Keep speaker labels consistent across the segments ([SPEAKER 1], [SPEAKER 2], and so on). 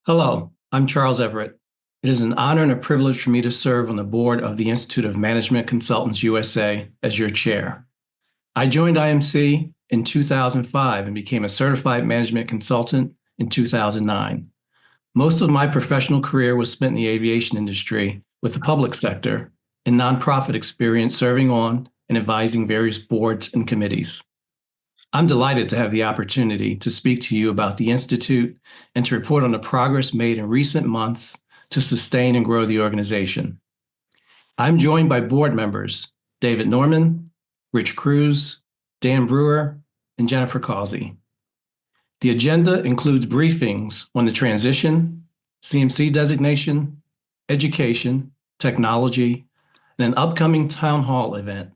[SPEAKER 1] Hello, I'm Charles Everett. It is an honor and a privilege for me to serve on the board of the Institute of Management Consultants USA as your chair. I joined IMC in 2005 and became a certified management consultant in 2009. Most of my professional career was spent in the aviation industry with the public sector and nonprofit experience serving on and advising various boards and committees. I'm delighted to have the opportunity to speak to you about the Institute and to report on the progress made in recent months to sustain and grow the organization. I'm joined by board members David Norman, Rich Cruz, Dan Brewer, and Jennifer Causey. The agenda includes briefings on the transition, CMC designation, education, technology, and an upcoming town hall event.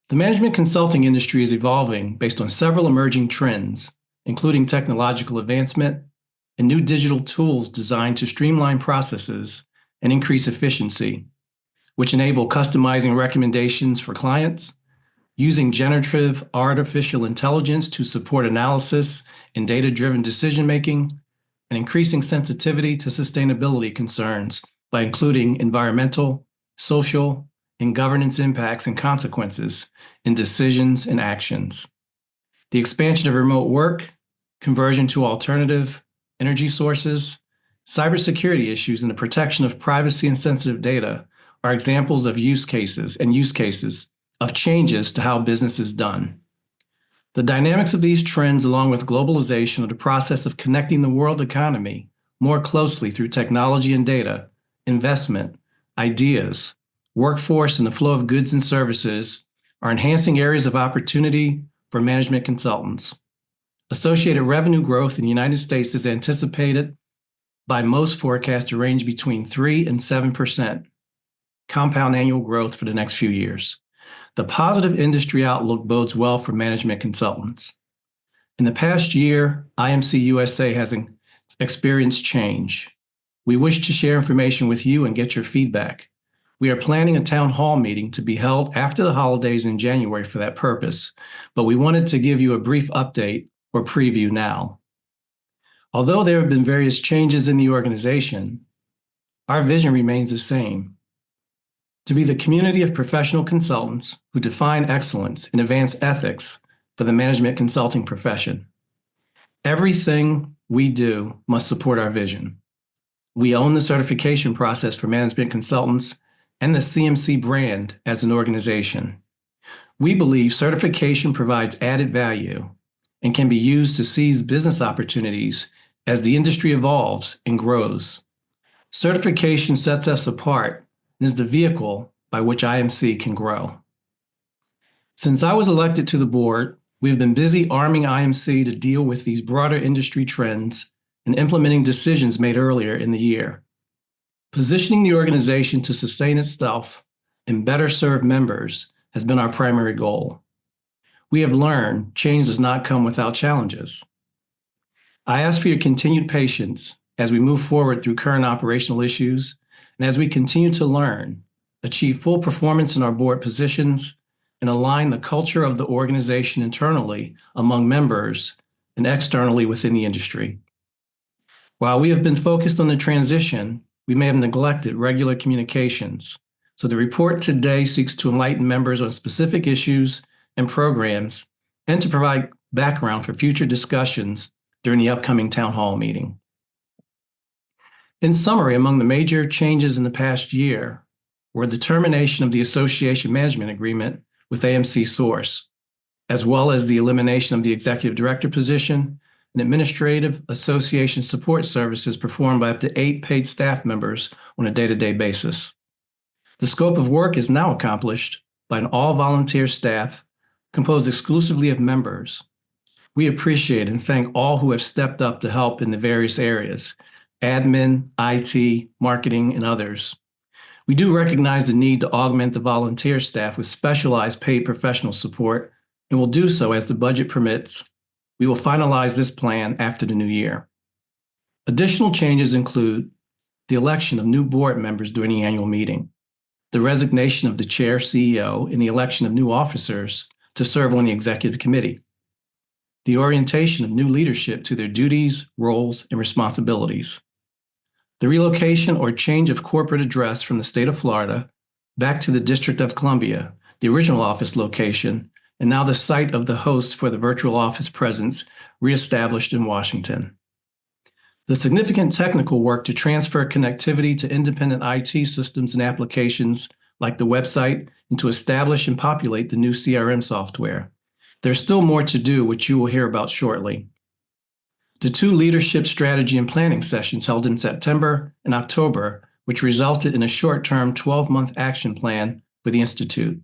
[SPEAKER 1] The management consulting industry is evolving based on several emerging trends, including technological advancement and new digital tools designed to streamline processes and increase efficiency, which enable customizing recommendations for clients, using generative artificial intelligence to support analysis and data-driven decision-making, and increasing sensitivity to sustainability concerns by including environmental, social, and governance impacts and consequences in decisions and actions. The expansion of remote work, conversion to alternative energy sources, cybersecurity issues, and the protection of privacy and sensitive data are examples of use cases of changes to how business is done. The dynamics of these trends, along with globalization, are the process of connecting the world economy more closely through technology and data, investment, ideas, workforce, and the flow of goods and services are enhancing areas of opportunity for management consultants. Associated revenue growth in the United States is anticipated by most forecasts to range between 3 and 7% compound annual growth for the next few years. The positive industry outlook bodes well for management consultants. In the past year, IMC USA has experienced change. We wish to share information with you and get your feedback. We are planning a town hall meeting to be held after the holidays in January for that purpose, but we wanted to give you a brief update or preview now. Although there have been various changes in the organization, our vision remains the same: to be the community of professional consultants who define excellence and advance ethics for the management consulting profession. Everything we do must support our vision. We own the certification process for management consultants and the CMC brand as an organization. We believe certification provides added value and can be used to seize business opportunities as the industry evolves and grows. Certification sets us apart and is the vehicle by which IMC can grow. Since I was elected to the board, we have been busy arming IMC to deal with these broader industry trends and implementing decisions made earlier in the year. Positioning the organization to sustain itself and better serve members has been our primary goal. We have learned change does not come without challenges. I ask for your continued patience as we move forward through current operational issues and as we continue to learn, achieve full performance in our board positions, and align the culture of the organization internally among members and externally within the industry. While we have been focused on the transition, we may have neglected regular communications, so the report today seeks to enlighten members on specific issues and programs and to provide background for future discussions during the upcoming town hall meeting. In summary, among the major changes in the past year were the termination of the association management agreement with AMC Source, as well as the elimination of the executive director position and administrative association support services performed by up to 8 paid staff members on a day-to-day basis. The scope of work is now accomplished by an all-volunteer staff composed exclusively of members. We appreciate and thank all who have stepped up to help in the various areas: admin, IT, marketing, and others. We do recognize the need to augment the volunteer staff with specialized paid professional support and will do so as the budget permits. We will finalize this plan after the new year. Additional changes include the election of new board members during the annual meeting, the resignation of the chair CEO, and the election of new officers to serve on the executive committee. the orientation of new leadership to their duties, roles, and responsibilities, the relocation or change of corporate address from the state of Florida back to the District of Columbia, the original office location, and now the site of the host for the virtual office presence reestablished in Washington. The significant technical work to transfer connectivity to independent IT systems and applications like the website and to establish and populate the new CRM software. There's still more to do, which you will hear about shortly. The 2 leadership strategy and planning sessions held in September and October, which resulted in a short-term 12-month action plan for the Institute.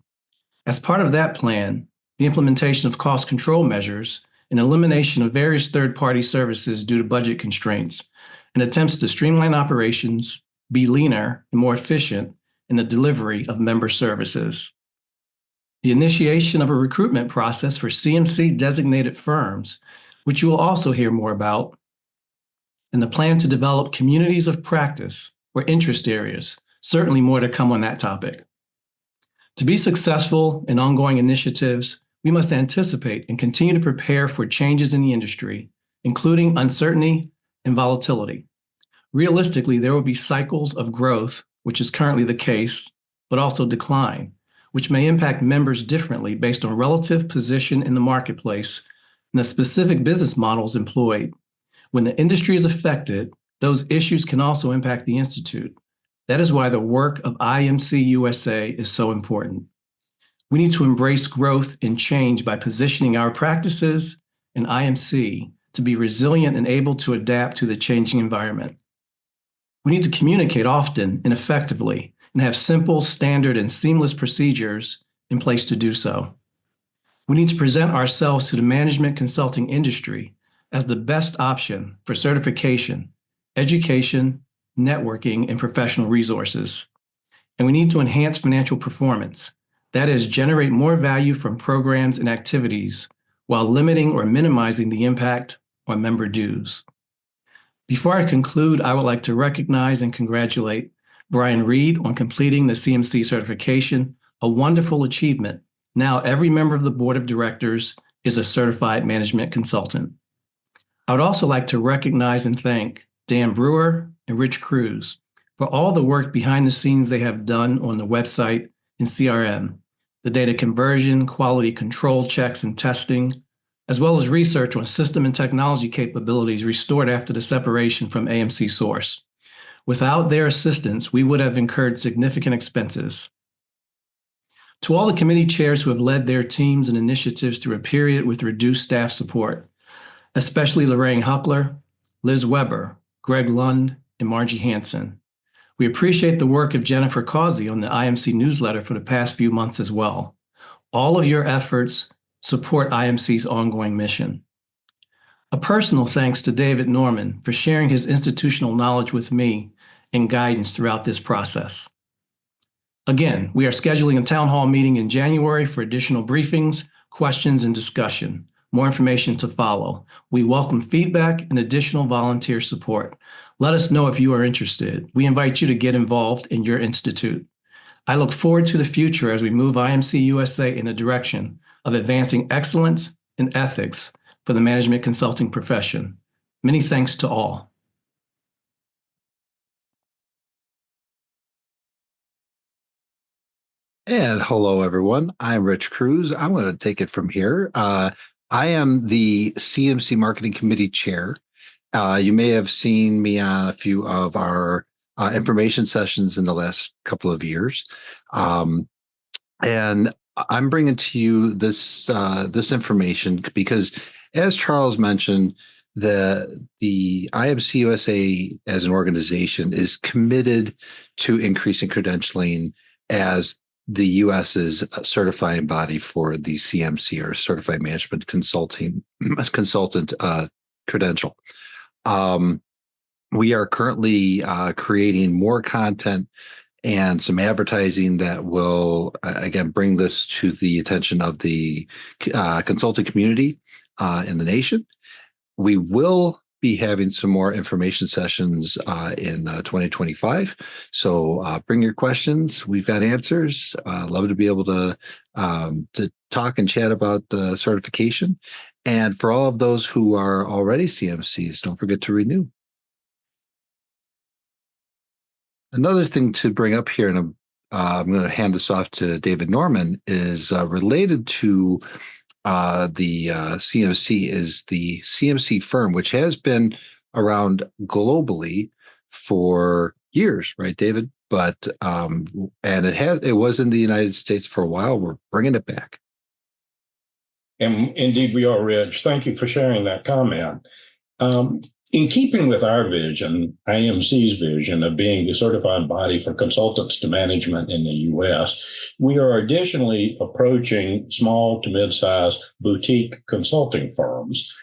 [SPEAKER 1] As part of that plan, the implementation of cost control measures and elimination of various third-party services due to budget constraints, and attempts to streamline operations, be leaner and more efficient in the delivery of member services. The initiation of a recruitment process for CMC-designated firms, which you will also hear more about, and the plan to develop communities of practice or interest areas, certainly more to come on that topic. To be successful in ongoing initiatives, we must anticipate and continue to prepare for changes in the industry, including uncertainty and volatility. Realistically, there will be cycles of growth, which is currently the case, but also decline, which may impact members differently based on relative position in the marketplace and the specific business models employed. When the industry is affected, those issues can also impact the Institute. That is why the work of IMC USA is so important. We need to embrace growth and change by positioning our practices and IMC to be resilient and able to adapt to the changing environment. We need to communicate often and effectively and have simple, standard, and seamless procedures in place to do so. We need to present ourselves to the management consulting industry as the best option for certification, education, networking, and professional resources. And we need to enhance financial performance. That is, generate more value from programs and activities while limiting or minimizing the impact on member dues. Before I conclude, I would like to recognize and congratulate Brian Reed on completing the CMC certification, a wonderful achievement. Now every member of the board of directors is a certified management consultant. I would also like to recognize and thank Dan Brewer and Rich Cruz for all the work behind the scenes they have done on the website and CRM, the data conversion, quality control checks and testing, as well as research on system and technology capabilities restored after the separation from AMC Source. Without their assistance, we would have incurred significant expenses. To all the committee chairs who have led their teams and initiatives through a period with reduced staff support, especially Lorraine Huckler, Liz Weber, Greg Lund, and Margie Hansen. We appreciate the work of Jennifer Causey on the IMC newsletter for the past few months as well. All of your efforts support IMC's ongoing mission. A personal thanks to David Norman for sharing his institutional knowledge with me and guidance throughout this process. Again, we are scheduling a town hall meeting in January for additional briefings, questions, and discussion. More information to follow. We welcome feedback and additional volunteer support. Let us know if you are interested. We invite you to get involved in your institute. I look forward to the future as we move IMC USA in the direction of advancing excellence and ethics for the management consulting profession. Many thanks to all.
[SPEAKER 2] And hello, everyone. I'm Rich Cruz. I'm going to take it from here. I am the CMC Marketing Committee Chair. You may have seen me on a few of our information sessions in the last couple of years. And I'm bringing to you this information because, as Charles mentioned, the IMC USA as an organization is committed to increasing credentialing as the US's certifying body for the CMC, or Certified Management Consultant credential. We are currently creating more content and some advertising that will, again, bring this to the attention of the consulting community in the nation. We will be having some more information sessions in 2025. So bring your questions. We've got answers. Love to be able to talk and chat about the certification. And for all of those who are already CMCs, don't forget to renew. Another thing to bring up here, and I'm going to hand this off to David Norman, is related to the CMC, is the CMC firm, which has been around globally for years, right, David? But and it was in the United States for a while. We're bringing it back.
[SPEAKER 3] And indeed, we are, Rich. Thank you for sharing that comment. In keeping with our vision, IMC's vision of being the certified body for consultants to management in the U.S., we are additionally approaching small to mid-sized boutique consulting firms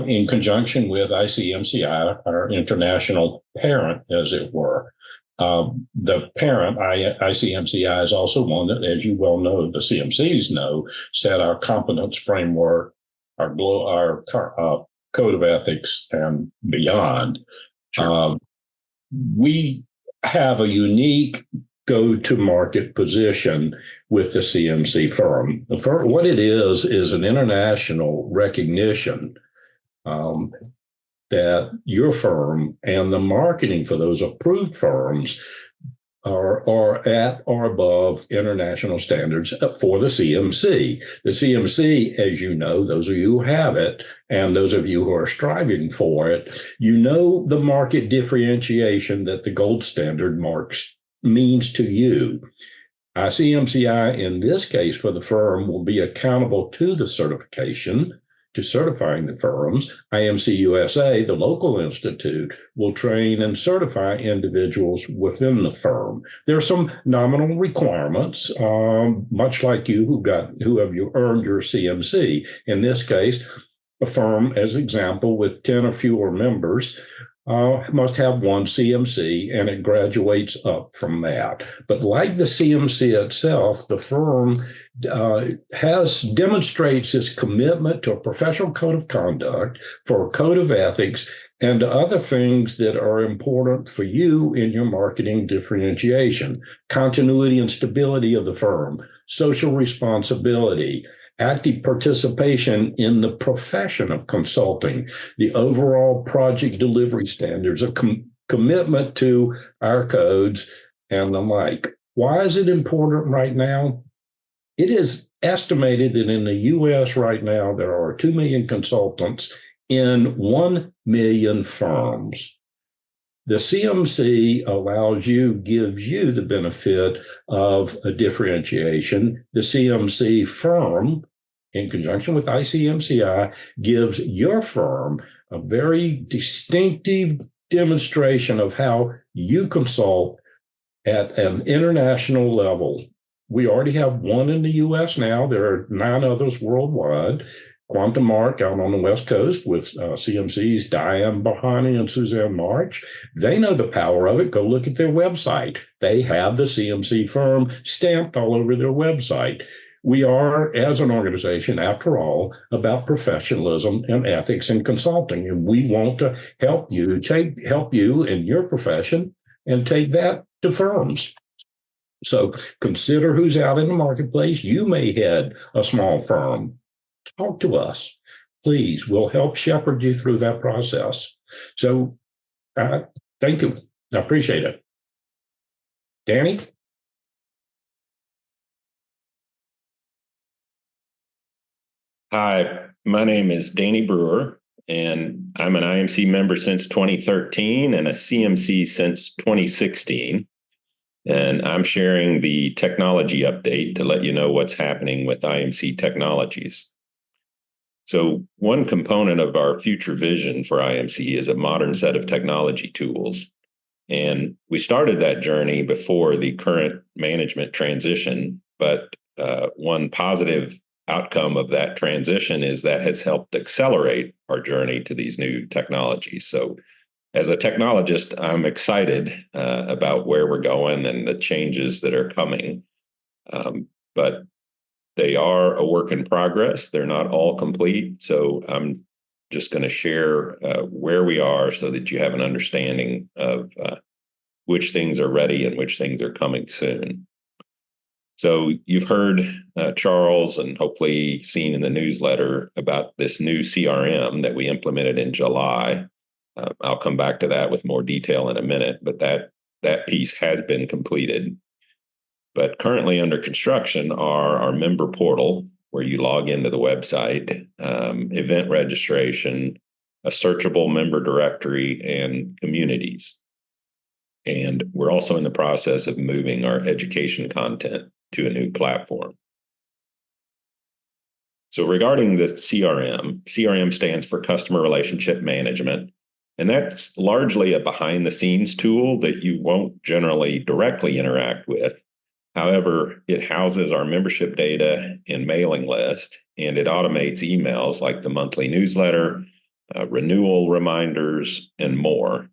[SPEAKER 3] in conjunction with ICMCI, our international parent, as it were. The parent, ICMCI, is also one that, as you well know, the CMCs know, set our competence framework, our code of ethics, and beyond.
[SPEAKER 2] Sure.
[SPEAKER 3] We have a unique go-to-market position with the CMC firm. What it is an international recognition that your firm and the marketing for those approved firms are at or above international standards for the CMC. The CMC, as you know, those of you who have it, and those of you who are striving for it, you know the market differentiation that the gold standard marks means to you. ICMCI, in this case for the firm, will be accountable to the certification, to certifying the firms. IMC USA, the local institute, will train and certify individuals within the firm. There are some nominal requirements, much like you who have earned your CMC. In this case, a firm, as example, with 10 or fewer members must have one CMC, and it graduates up from that. But like the CMC itself, the firm demonstrates its commitment to a professional code of conduct, for a code of ethics, and other things that are important for you in your marketing differentiation: continuity and stability of the firm, social responsibility, active participation in the profession of consulting, the overall project delivery standards, a commitment to our codes, and the like. Why is it important right now? It is estimated that in the U.S. right now, there are 2 million consultants in 1 million firms. The CMC gives you the benefit of a differentiation. The CMC firm, in conjunction with ICMCI, gives your firm a very distinctive demonstration of how you consult at an international level. We already have one in the U.S. now. There are 9 others worldwide. Quantum Mark out on the West Coast with CMC's Diane Bahani and Suzanne March. They know the power of it. Go look at their website. They have the CMC firm stamped all over their website. We are, as an organization, after all, about professionalism and ethics in consulting, and we want to help you in your profession and take that to firms. So consider who's out in the marketplace. You may head a small firm. Talk to us, please. We'll help shepherd you through that process. So thank you. I appreciate it. Danny?
[SPEAKER 4] Hi, my name is Danny Brewer, and I'm an IMC member since 2013 and a CMC since 2016. And I'm sharing the technology update to let you know what's happening with IMC technologies. So one component of our future vision for IMC is a modern set of technology tools. And we started that journey before the current management transition, but one positive outcome of that transition is that has helped accelerate our journey to these new technologies. So as a technologist, I'm excited about where we're going and the changes that are coming. But they are a work in progress. They're not all complete. So I'm just going to share where we are so that you have an understanding of which things are ready and which things are coming soon. So you've heard Charles, and hopefully seen in the newsletter about this new CRM that we implemented in July. I'll come back to that with more detail in a minute, but that piece has been completed. But currently under construction are our member portal, where you log into the website, event registration, a searchable member directory, and communities. And we're also in the process of moving our education content to a new platform. So regarding the CRM stands for Customer Relationship Management. And that's largely a behind the scenes tool that you won't generally directly interact with. However, it houses our membership data and mailing list, and it automates emails like the monthly newsletter, renewal reminders, and more.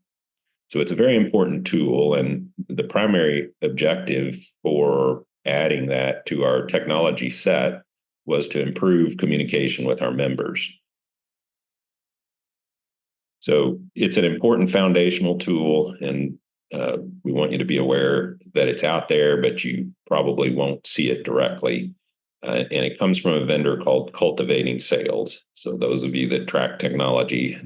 [SPEAKER 4] So it's a very important tool, and the primary objective for adding that to our technology set was to improve communication with our members. So it's an important foundational tool, and we want you to be aware that it's out there, but you probably won't see it directly. And it comes from a vendor called Cultivating Sales. So those of you that track technology,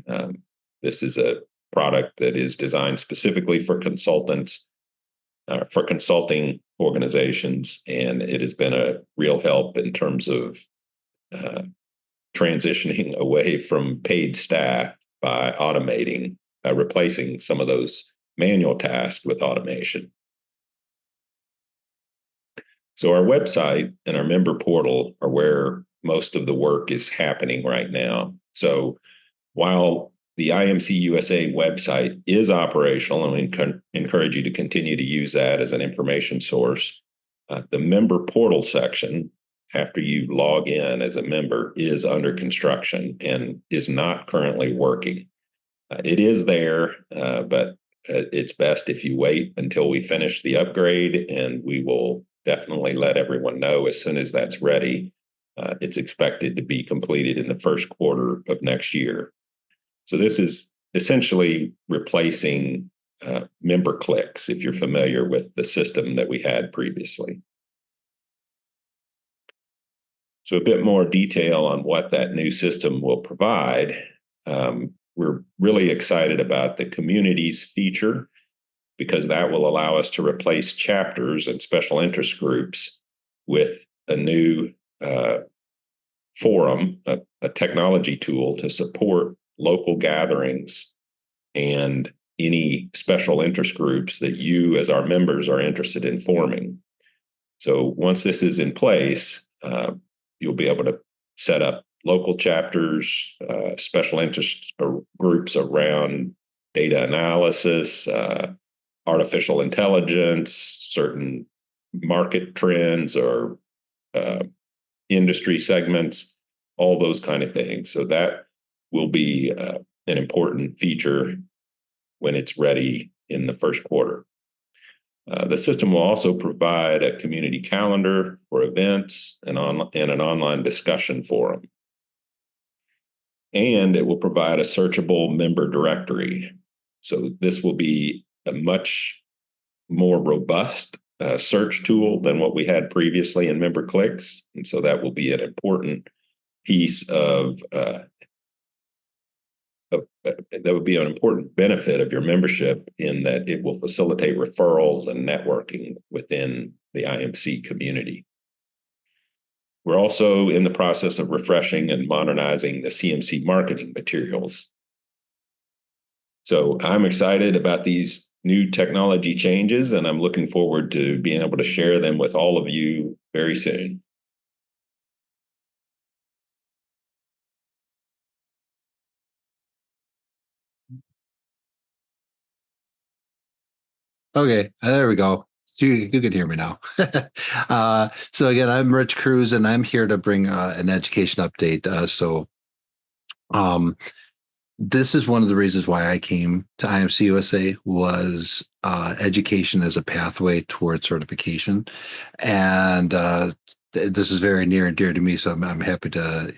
[SPEAKER 4] this is a product that is designed specifically for consultants, for consulting organizations, and it has been a real help in terms of transitioning away from paid staff by automating, replacing some of those manual tasks with automation. So our website and our member portal are where most of the work is happening right now. So while the IMC USA website is operational, and we encourage you to continue to use that as an information source, the member portal section, after you log in as a member, is under construction and is not currently working. It is there, but it's best if you wait until we finish the upgrade, and we will definitely let everyone know as soon as that's ready. It's expected to be completed in the first quarter of next year. So this is essentially replacing member clicks, if you're familiar with the system that we had previously. So a bit more detail on what that new system will provide. We're really excited about the communities feature, because that will allow us to replace chapters and special interest groups with a new forum, a technology tool to support local gatherings and any special interest groups that you as our members are interested in forming. So once this is in place, you'll be able to set up local chapters, special interest groups around data analysis, artificial intelligence, certain market trends or industry segments, all those kind of things. So that will be an important feature when it's ready in the first quarter. The system will also provide a community calendar for events and an online discussion forum. And it will provide a searchable member directory. So this will be a much more robust search tool than what we had previously in member clicks. And so that will be an important piece of that would be an important benefit of your membership, in that it will facilitate referrals and networking within the IMC community. We're also in the process of refreshing and modernizing the CMC marketing materials. So I'm excited about these new technology changes, and I'm looking forward to being able to share them with all of you very soon.
[SPEAKER 2] Okay, there we go. You can hear me now. So again, I'm Rich Cruz, and I'm here to bring an education update. This is one of the reasons why I came to IMC USA, was education as a pathway towards certification, and this is very near and dear to me. So I'm happy to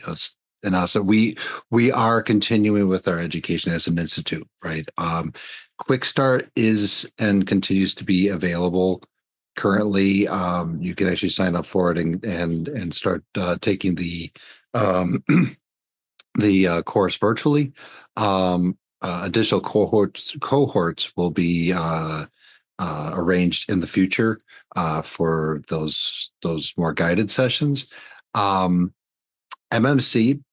[SPEAKER 2] announce that we are continuing with our education as an institute. Right, Quick Start is and continues to be available Currently, you can actually sign up for it and start taking the the course virtually. Additional cohorts will be arranged in the future for those more guided sessions. MMC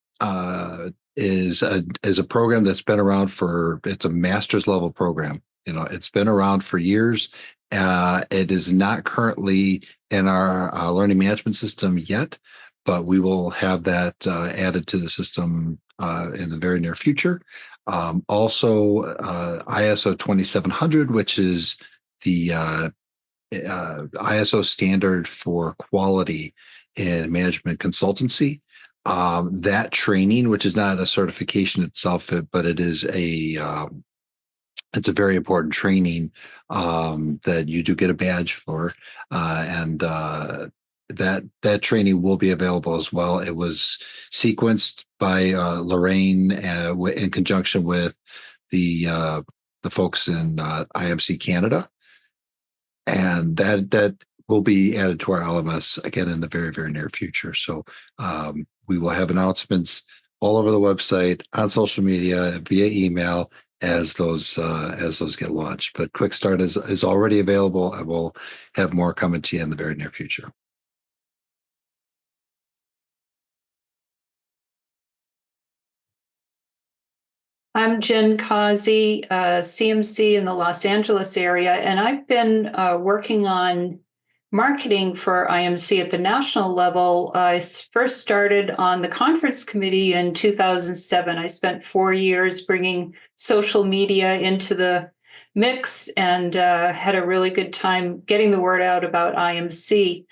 [SPEAKER 2] is a program that's been around it's a master's level program. It's been around for years. It is not currently in our learning management system yet, but we will have that added to the system in the very near future. Also, ISO 2700, which is the ISO standard for quality in management consultancy. That training, which is not a certification itself, but it is it's a very important training that you do get a badge for, and that training will be available as well. It was sequenced by Lorraine in conjunction with the folks in IMC Canada, and that will be added to our LMS again in the very, very near future. So we will have announcements all over the website, on social media, via email as those get launched. But Quick Start is already available, and we'll have more coming to you in the very near future.
[SPEAKER 5] I'm Jen Causey, CMC in the Los Angeles area, and I've been working on marketing for IMC at the national level. I first started on the conference committee in 2007. I spent 4 years bringing social media into the mix and had a really good time getting the word out about IMC.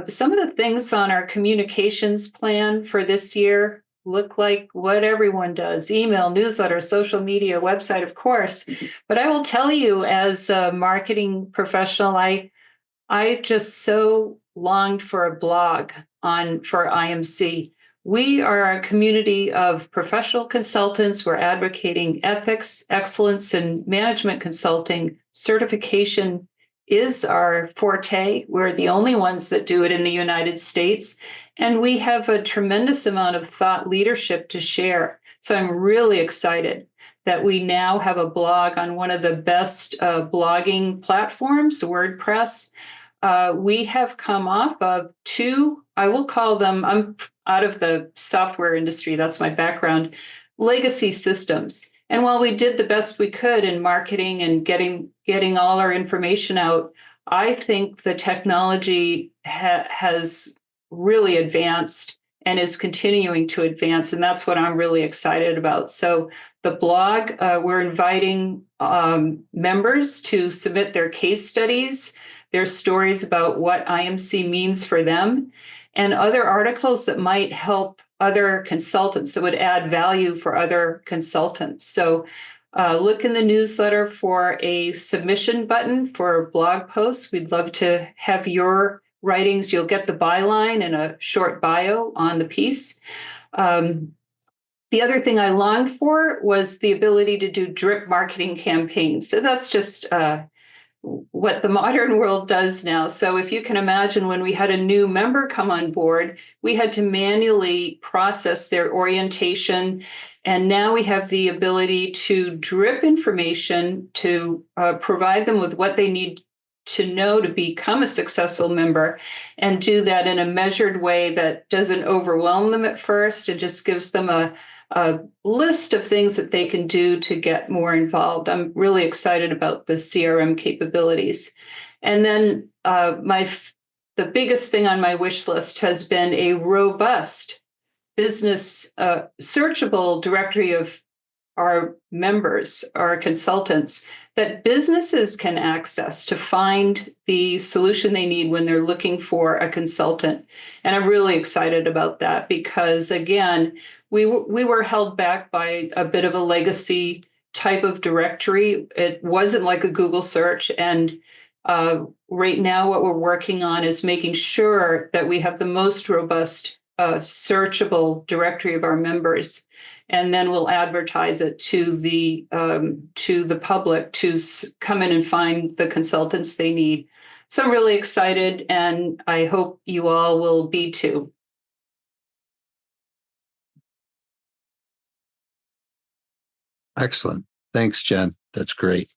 [SPEAKER 5] Some of the things on our communications plan for this year look like what everyone does: email, newsletter, social media, website, of course. But I will tell you, as a marketing professional, I just so longed for a blog for IMC. We are a community of professional consultants. We're advocating ethics, excellence, and management consulting. Certification is our forte. We're the only ones that do it in the United States. And we have a tremendous amount of thought leadership to share. So I'm really excited that we now have a blog on one of the best blogging platforms, WordPress. We have come off of 2, I will call them, I'm out of the software industry, that's my background, legacy systems. And while we did the best we could in marketing and getting all our information out, I think the technology has really advanced and is continuing to advance. And that's what I'm really excited about. So the blog, we're inviting members to submit their case studies, their stories about what IMC means for them, and other articles that might help other consultants, that would add value for other consultants. So look in the newsletter for a submission button for blog posts. We'd love to have your writings. You'll get the byline and a short bio on the piece. The other thing I longed for was the ability to do drip marketing campaigns. So that's just what the modern world does now. So if you can imagine, when we had a new member come on board, we had to manually process their orientation. And now we have the ability to drip information to provide them with what they need to know to become a successful member, and do that in a measured way that doesn't overwhelm them at first and just gives them a list of things that they can do to get more involved. I'm really excited about the CRM capabilities. And then the biggest thing on my wish list has been a robust business searchable directory of our members, our consultants, that businesses can access to find the solution they need when they're looking for a consultant. And I'm really excited about that because, again, we were held back by a bit of a legacy type of directory. It wasn't like a Google search. And right now, what we're working on is making sure that we have the most robust searchable directory of our members. And then we'll advertise it to the public to come in and find the consultants they need. So I'm really excited, and I hope you all will be too.
[SPEAKER 2] Excellent. Thanks, Jen. That's great.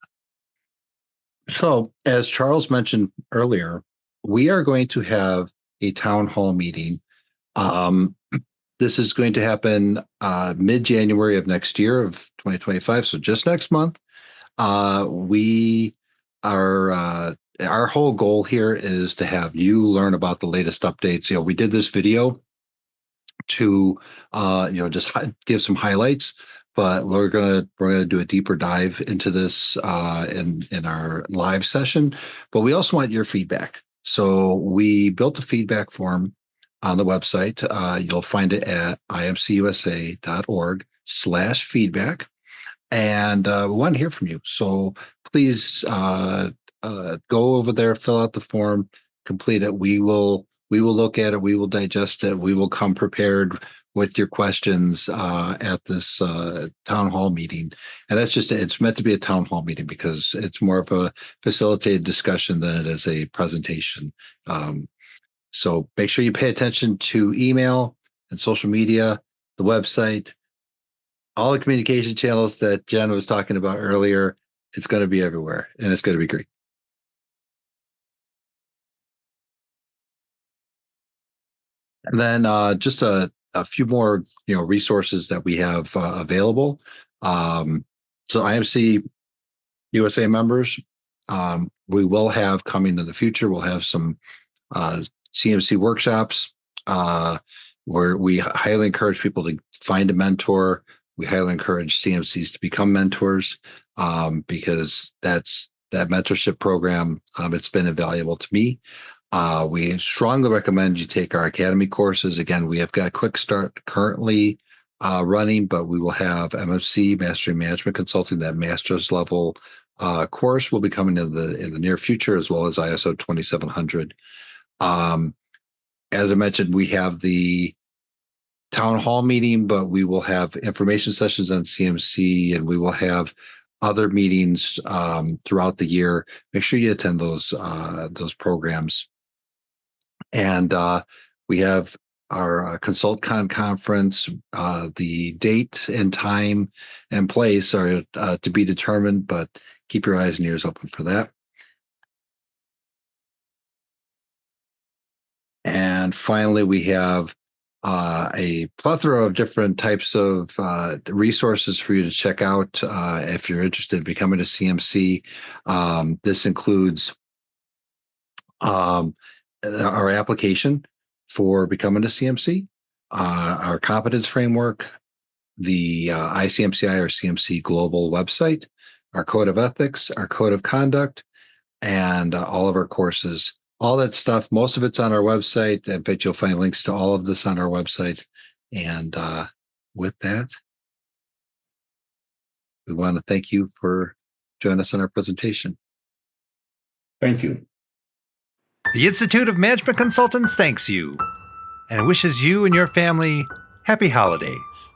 [SPEAKER 2] So, as Charles mentioned earlier, we are going to have a town hall meeting. This is going to happen mid-January of next year of 2025. So just next month. We are our whole goal here is to have you learn about the latest updates. We did this video to just give some highlights, but we're gonna do a deeper dive into this in our live session. But we also want your feedback. So we built a feedback form on the website. You'll find it at imcusa.org/feedback. And we want to hear from you. So please go over there, fill out the form, complete it. We will look at it. We will digest it. We will come prepared with your questions at this town hall meeting. And it's meant to be a town hall meeting because it's more of a facilitated discussion than it is a presentation. So make sure you pay attention to email and social media, the website, all the communication channels that Jen was talking about earlier. It's going to be everywhere, and it's going to be great. And then just a few more, resources that we have available. So IMC USA members, we will have coming in the future. We'll have some CMC workshops where we highly encourage people to find a mentor. We highly encourage CMCs to become mentors because that mentorship program, it's been invaluable to me. We strongly recommend you take our academy courses. Again, we have got Quick Start currently running, but we will have MFC, Mastery Management Consulting, that master's level course will be coming in the near future, as well as ISO 2700. As I mentioned, we have the town hall meeting, but we will have information sessions on CMC, and we will have other meetings throughout the year. Make sure you attend those programs. And we have our ConsultCon conference. The date and time and place are to be determined, but keep your eyes and ears open for that. And finally, we have a plethora of different types of resources for you to check out if you're interested in becoming a CMC. This includes our application for becoming a CMC, our competence framework, the ICMCI or CMC Global website, our code of ethics, our code of conduct, and all of our courses. All that stuff, most of it's on our website. In fact, you'll find links to all of this on our website. And with that, we want to thank you for joining us in our presentation.
[SPEAKER 3] Thank you.
[SPEAKER 6] The Institute of Management Consultants thanks you and wishes you and your family happy holidays.